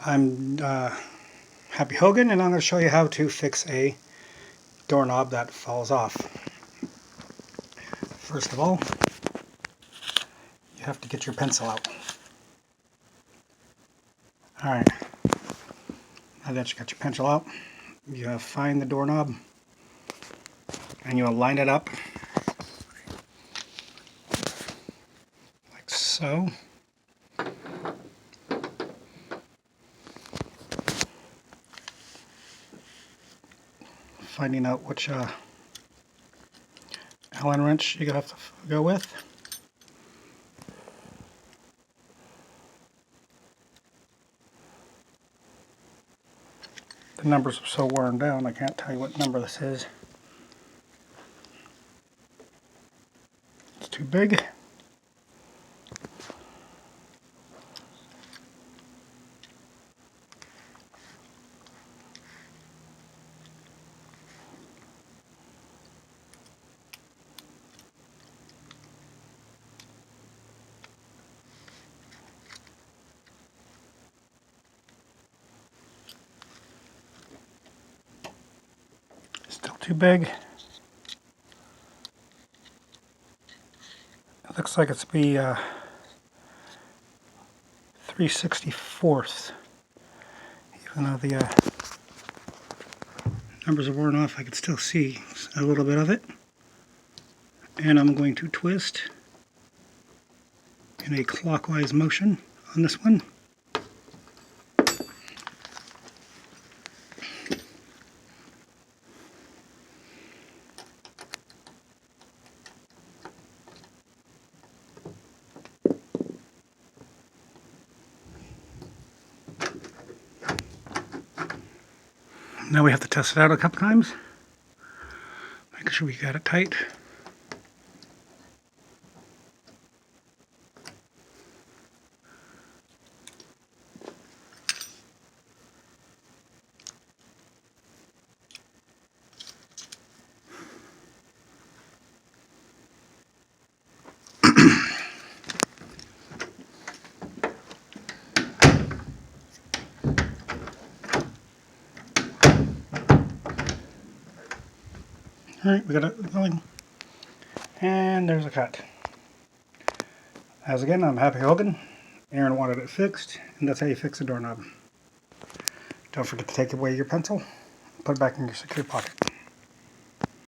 I'm Happy Hogan, and I'm going to show you how to fix a doorknob that falls off. First of all, you have to get your pencil out. Alright, now that you got your pencil out, you find the doorknob and you line it up like so. Finding out which Allen wrench you're going to have to go with. The numbers are so worn down I can't tell you what number this is. It's too big. Still too big. It looks like it's be 3/64. Even though the numbers are worn off, I can still see a little bit of it. And I'm going to twist in a clockwise motion on this one. Now we have to test it out a couple times, making sure we got it tight. Alright, we got it going. And there's a cut. As again, I'm Happy Hogan. Aaron wanted it fixed, and that's how you fix a doorknob. Don't forget to take away your pencil, put it back in your secure pocket.